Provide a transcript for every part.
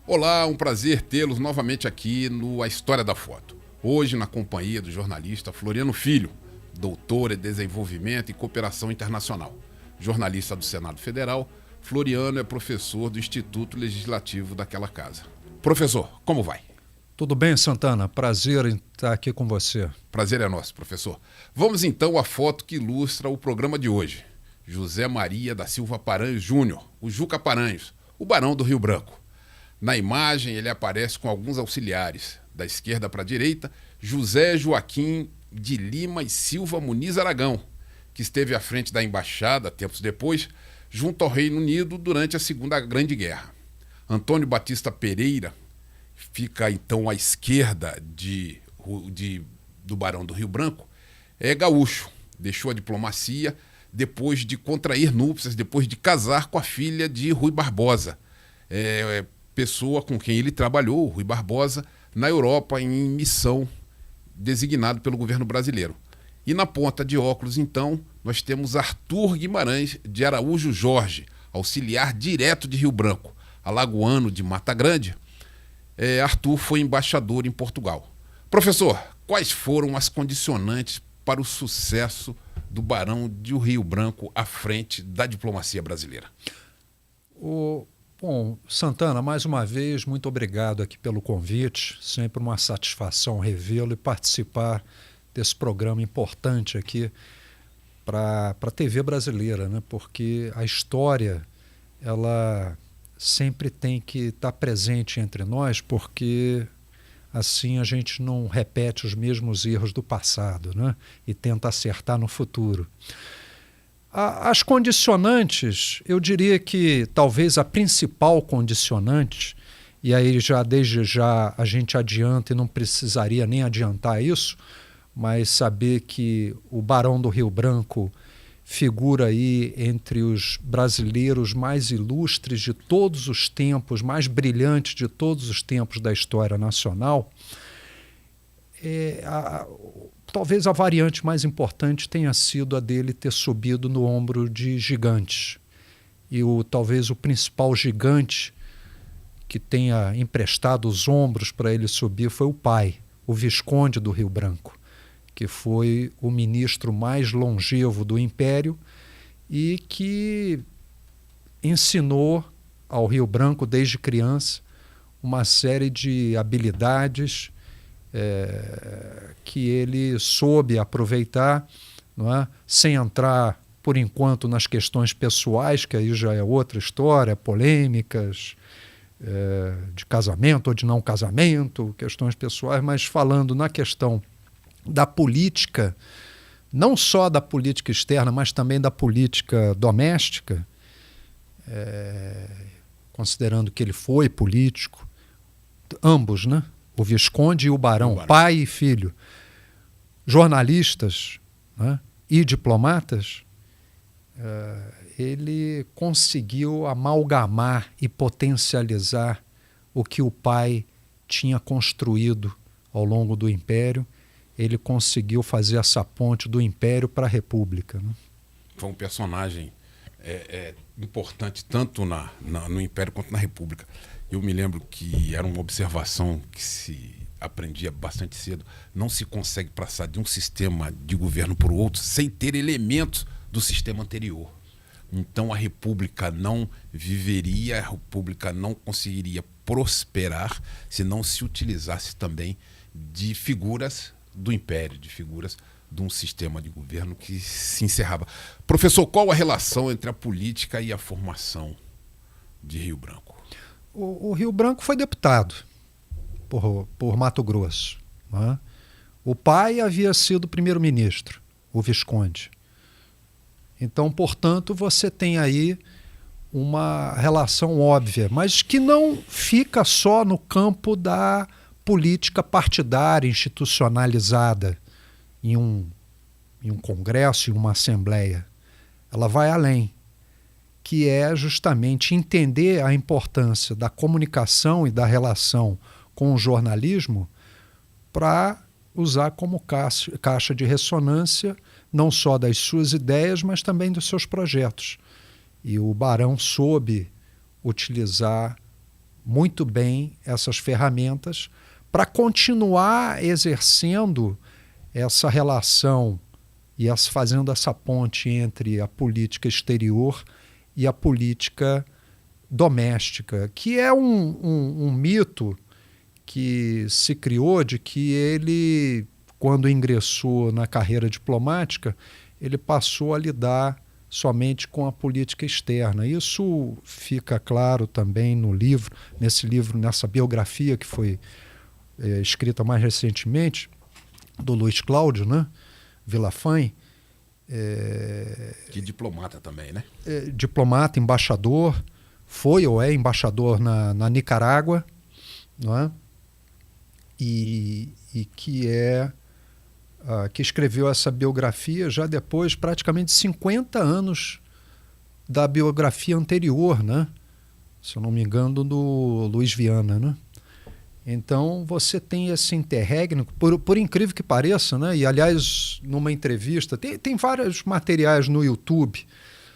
Olá, um prazer tê-los novamente aqui no A História da Foto. Hoje na companhia do jornalista Floriano Filho, doutor em Desenvolvimento e Cooperação Internacional. Jornalista do Senado Federal, Floriano é professor do Instituto Legislativo daquela casa. Professor, como vai? Tudo bem, Santana? Prazer em estar aqui com você. Prazer é nosso, professor. Vamos então à foto que ilustra o programa de hoje. José Maria da Silva Paranhos Júnior, o Juca Paranhos, o Barão do Rio Branco. Na imagem, ele aparece com alguns auxiliares. Da esquerda para a direita, José Joaquim de Lima e Silva Muniz Aragão, que esteve à frente da embaixada, tempos depois, junto ao Reino Unido durante a Segunda Grande Guerra. Antônio Batista Pereira fica então à esquerda do Barão do Rio Branco. É gaúcho, deixou a diplomacia depois de contrair núpcias, depois de casar com a filha de Rui Barbosa. Pessoa com quem ele trabalhou, Rui Barbosa, na Europa em missão designado pelo governo brasileiro. E na ponta de óculos, então, nós temos Arthur Guimarães de Araújo Jorge, auxiliar direto de Rio Branco, alagoano de Mata Grande. Arthur foi embaixador em Portugal. Professor, quais foram as condicionantes para o sucesso do Barão de Rio Branco à frente da diplomacia brasileira? Bom, Santana, mais uma vez, muito obrigado aqui pelo convite. Sempre uma satisfação revê-lo e participar desse programa importante aqui para a TV brasileira, né? Porque a história, ela sempre tem que estar presente entre nós, porque assim a gente não repete os mesmos erros do passado, né? E tenta acertar no futuro. As condicionantes, eu diria que talvez a principal condicionante, e aí desde já a gente adianta e não precisaria nem adiantar isso, mas saber que o Barão do Rio Branco figura aí entre os brasileiros mais ilustres de todos os tempos, mais brilhantes de todos os tempos da história nacional. Talvez a variante mais importante tenha sido a dele ter subido no ombro de gigantes. E talvez o principal gigante que tenha emprestado os ombros para ele subir foi o pai, o Visconde do Rio Branco, que foi o ministro mais longevo do Império e que ensinou ao Rio Branco, desde criança, uma série de habilidades que ele soube aproveitar, não é? Sem entrar, por enquanto, nas questões pessoais, que aí já é outra história, polêmicas de casamento ou de não casamento, questões pessoais, mas falando na questão da política, não só da política externa, mas também da política doméstica, considerando que ele foi político, ambos, né? O Visconde e o Barão, pai e filho, jornalistas, né, e diplomatas, ele conseguiu amalgamar e potencializar o que o pai tinha construído ao longo do Império. Ele conseguiu fazer essa ponte do Império para a República, né? Foi um personagem importante tanto no Império quanto na República. Eu me lembro que era uma observação que se aprendia bastante cedo. Não se consegue passar de um sistema de governo para o outro sem ter elementos do sistema anterior. Então a República não viveria, a República não conseguiria prosperar se não se utilizasse também de figuras do Império, de figuras de um sistema de governo que se encerrava. Professor, qual a relação entre a política e a formação de Rio Branco? O Rio Branco foi deputado por Mato Grosso, né? O pai havia sido primeiro-ministro, o Visconde. Então, portanto, você tem aí uma relação óbvia, mas que não fica só no campo da política partidária institucionalizada em um congresso, em uma assembleia. Ela vai além, que é justamente entender a importância da comunicação e da relação com o jornalismo para usar como caixa de ressonância não só das suas ideias, mas também dos seus projetos. E o Barão soube utilizar muito bem essas ferramentas para continuar exercendo essa relação e fazendo essa ponte entre a política exterior e a política doméstica, que é um mito que se criou de que ele, quando ingressou na carreira diplomática, ele passou a lidar somente com a política externa. Isso fica claro também no livro, nessa biografia que foi escrita mais recentemente, do Luiz Cláudio, né? Villafañe. Que diplomata também, né? Diplomata, embaixador, foi ou é embaixador na Nicarágua, não é? E que que escreveu essa biografia já depois praticamente 50 anos da biografia anterior, né? Se eu não me engano, do Luiz Viana, né? Então você tem esse interregno, por incrível que pareça, né? E aliás, numa entrevista, tem vários materiais no YouTube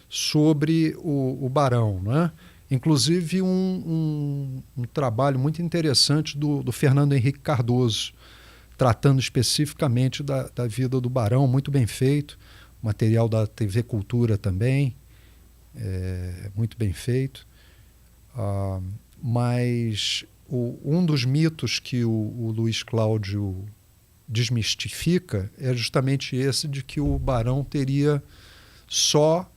sobre o Barão, né? Inclusive um trabalho muito interessante do Fernando Henrique Cardoso, tratando especificamente da vida do Barão, muito bem feito. Material da TV Cultura também, muito bem feito. Mas um dos mitos que o Luiz Cláudio desmistifica é justamente esse de que o Barão teria só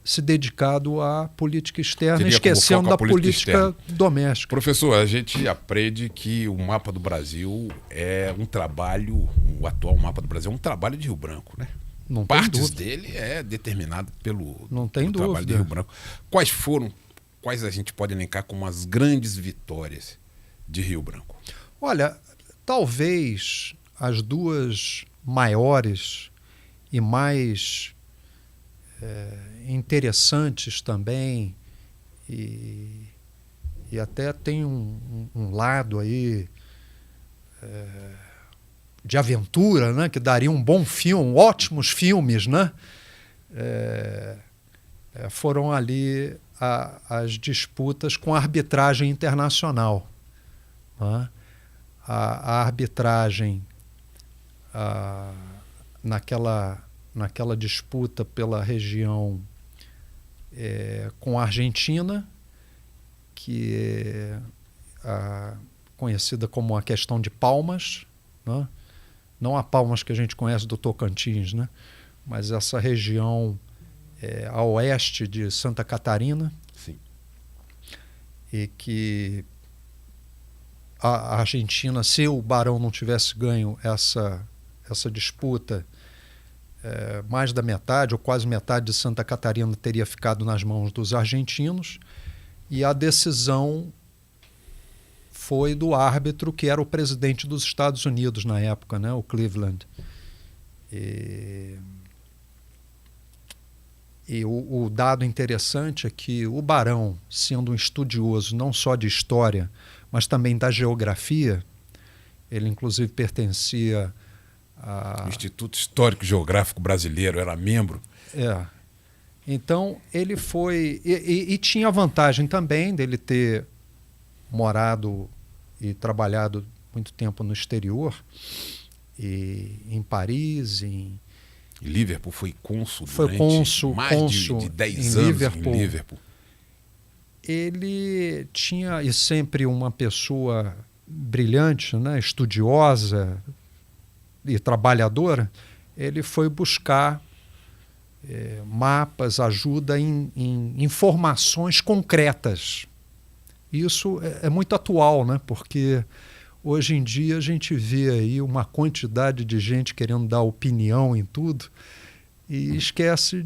se dedicado à política externa, esquecendo da política doméstica. Professor, a gente aprende que o Mapa do Brasil é um trabalho, o atual Mapa do Brasil é um trabalho de Rio Branco, né? Não Partes dele é determinado pelo trabalho de Rio Branco. Quais a gente pode elencar como as grandes vitórias de Rio Branco? Olha, talvez as duas maiores e mais interessantes também, e até tem um lado aí de aventura, né, que daria um bom filme, ótimos filmes, né? Foram ali as disputas com a arbitragem internacional, né? A arbitragem naquela disputa pela região com a Argentina, que é conhecida como a questão de Palmas, né? Não a Palmas que a gente conhece do Tocantins, né? Mas essa região a oeste de Santa Catarina. Sim. E que a Argentina, se o Barão não tivesse ganho essa disputa, mais da metade ou quase metade de Santa Catarina teria ficado nas mãos dos argentinos, e a decisão foi do árbitro, que era o presidente dos Estados Unidos na época, né, o Cleveland. E o dado interessante é que o Barão, sendo um estudioso não só de história, mas também da geografia, ele inclusive pertencia o Instituto Histórico e Geográfico Brasileiro, era membro. Então ele foi e tinha a vantagem também dele ter morado e trabalhado muito tempo no exterior, em Paris, em Liverpool, foi cônsul mais de 10 anos em Liverpool. Ele tinha, e sempre uma pessoa brilhante, né, estudiosa e trabalhadora, ele foi buscar mapas, ajuda em informações concretas. Isso é muito atual, né? Porque hoje em dia a gente vê aí uma quantidade de gente querendo dar opinião em tudo e esquece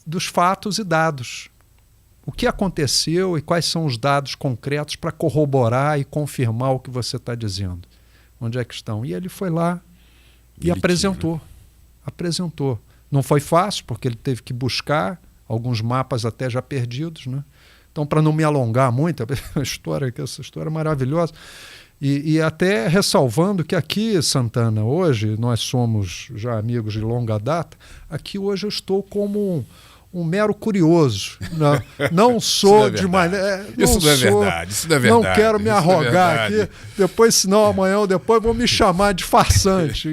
dos fatos e dados. o que aconteceu e quais são os dados concretos para corroborar e confirmar o que você está dizendo. Onde é que estão? E ele foi lá e apresentou. Apresentou. Não foi fácil, porque ele teve que buscar alguns mapas até já perdidos, né? Então, para não me alongar muito, essa história é maravilhosa. E até ressalvando que aqui, Santana, hoje, nós somos já amigos de longa data, aqui hoje eu estou como um mero curioso. Não sou de maneira... Isso não é verdade, isso não é verdade. Não quero me arrogar aqui, depois, senão amanhã ou depois vão me chamar de farsante.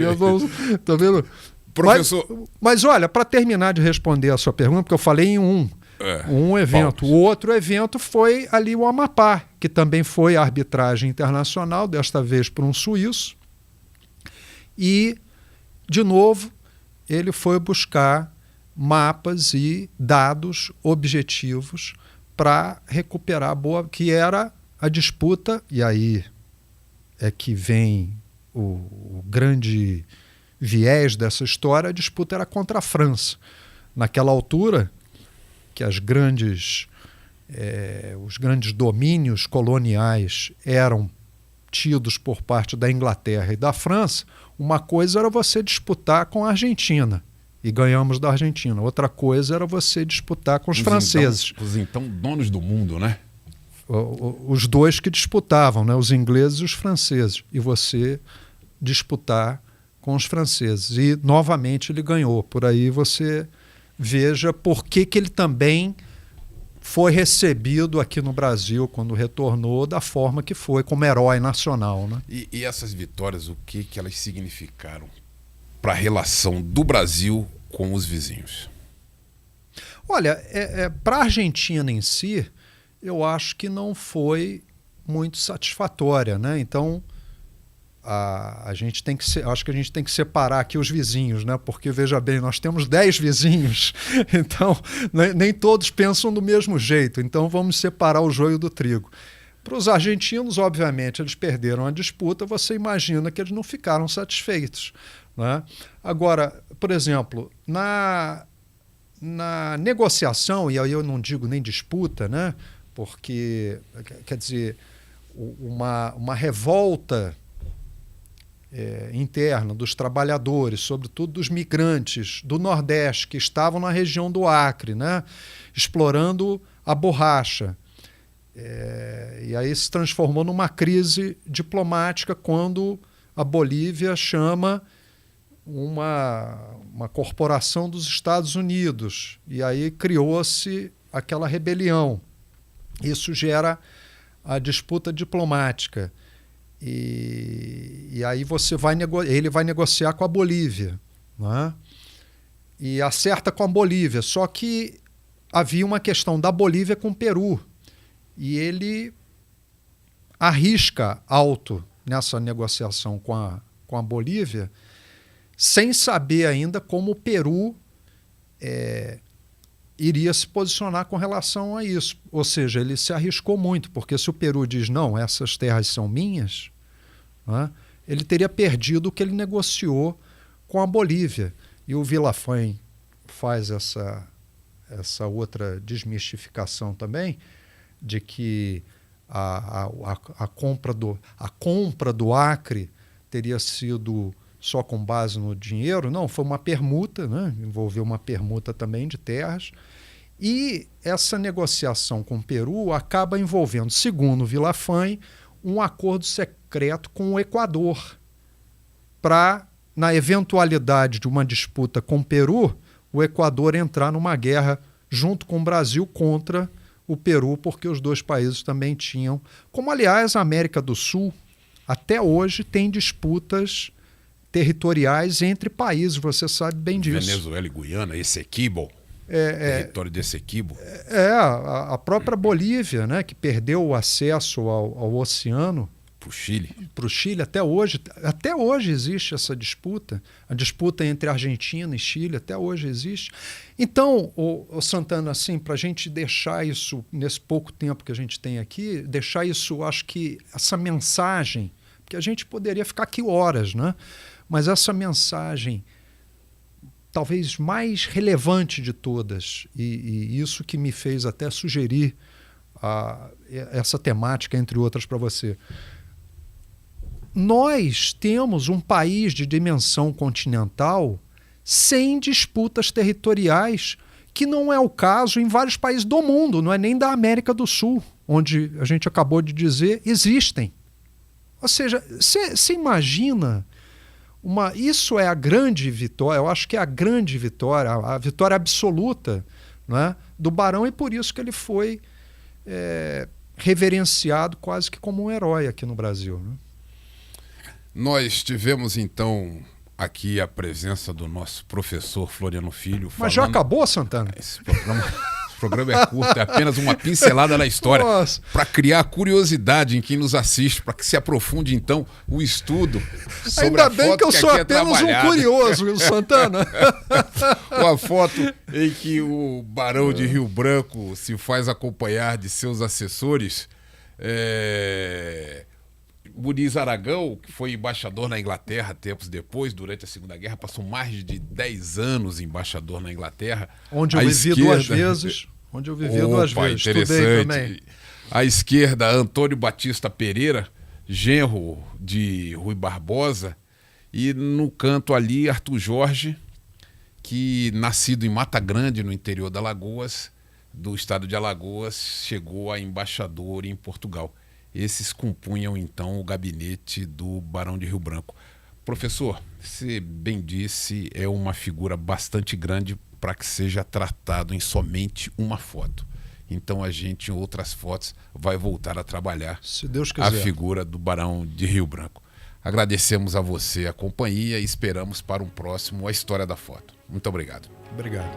Tá vendo? Professor... Mas olha, para terminar de responder a sua pergunta, porque eu falei em um evento. O outro evento foi ali o Amapá, que também foi arbitragem internacional, desta vez por um suíço. E, de novo, ele foi buscar mapas e dados objetivos para recuperar a boa, que era a disputa, e aí é que vem o grande viés dessa história, a disputa era contra a França. Naquela altura, que os grandes domínios coloniais eram tidos por parte da Inglaterra e da França, uma coisa era você disputar com a Argentina, e ganhamos da Argentina. Outra coisa era você disputar com os franceses. Os então donos do mundo, né? Os dois que disputavam, né? Os ingleses e os franceses. E você disputar com os franceses. E, novamente, ele ganhou. Por aí você veja por que ele também foi recebido aqui no Brasil, quando retornou, da forma que foi, como herói nacional, né? E essas vitórias, o que elas significaram para a relação do Brasil com os vizinhos? Olha, para a Argentina em si, eu acho que não foi muito satisfatória, né? Então, acho que a gente tem que separar aqui os vizinhos, né? Porque, veja bem, nós temos 10 vizinhos, então nem todos pensam do mesmo jeito, então vamos separar o joio do trigo. Para os argentinos, obviamente, eles perderam a disputa, você imagina que eles não ficaram satisfeitos, né? Agora, por exemplo, na negociação, e aí eu não digo nem disputa, né? Porque, quer dizer, uma revolta interna dos trabalhadores, sobretudo dos migrantes do Nordeste, que estavam na região do Acre, né? Explorando a borracha. E aí se transformou numa crise diplomática quando a Bolívia chama uma corporação dos Estados Unidos, e aí criou-se aquela rebelião. Isso gera a disputa diplomática. E aí ele vai negociar com a Bolívia, né? E acerta com a Bolívia, só que havia uma questão da Bolívia com o Peru, e ele arrisca alto nessa negociação com a Bolívia, sem saber ainda como o Peru iria se posicionar com relação a isso. Ou seja, ele se arriscou muito, porque se o Peru diz, não, essas terras são minhas, né, ele teria perdido o que ele negociou com a Bolívia. E o Villafañe faz essa outra desmistificação também, de que a compra do Acre teria sido só com base no dinheiro. Não, foi uma permuta, né? Envolveu uma permuta também de terras. E essa negociação com o Peru acaba envolvendo, segundo Villafañe, um acordo secreto com o Equador, para, na eventualidade de uma disputa com o Peru, o Equador entrar numa guerra junto com o Brasil contra o Peru, porque os dois países também tinham, como aliás a América do Sul até hoje tem disputas territoriais entre países, você sabe bem disso. Venezuela e Guiana, Essequibo, território de Essequibo. A própria Bolívia, né, que perdeu o acesso ao oceano. Para o Chile. Para o Chile, até hoje existe essa disputa. A disputa entre Argentina e Chile até hoje existe. Então, o Santana, assim, para a gente deixar isso, nesse pouco tempo que a gente tem aqui, deixar isso, acho que essa mensagem, porque a gente poderia ficar aqui horas, né? Mas essa mensagem talvez mais relevante de todas, e isso que me fez até sugerir essa temática, entre outras, para você. Nós temos um país de dimensão continental sem disputas territoriais, que não é o caso em vários países do mundo, não é nem da América do Sul, onde a gente acabou de dizer, existem. Ou seja, você imagina, isso é a grande vitória, eu acho que é a grande vitória, a vitória absoluta, né, do Barão, e por isso que ele foi reverenciado quase que como um herói aqui no Brasil, né? Nós tivemos, então, aqui a presença do nosso professor Floriano Filho. Mas já acabou, Santana? Esse programa é curto, é apenas uma pincelada na história, para criar curiosidade em quem nos assiste, para que se aprofunde, então, o estudo sobre Ainda a bem foto que eu sou apenas um curioso, Santana. Uma foto em que o Barão de Rio Branco se faz acompanhar de seus assessores. Muniz Aragão, que foi embaixador na Inglaterra tempos depois, durante a Segunda Guerra, passou mais de 10 anos embaixador na Inglaterra. Onde eu vivi duas vezes. Estudei também. À esquerda, Antônio Batista Pereira, genro de Rui Barbosa. E no canto ali, Arthur Jorge, que, nascido em Mata Grande, no interior de Alagoas, do estado de Alagoas, chegou a embaixador em Portugal. Esses compunham, então, o gabinete do Barão de Rio Branco. Professor, você bem disse, é uma figura bastante grande para que seja tratado em somente uma foto. Então a gente, em outras fotos, vai voltar a trabalhar, se Deus quiser, a figura do Barão de Rio Branco. Agradecemos a você a companhia e esperamos para um próximo A História da Foto. Muito obrigado. Obrigado.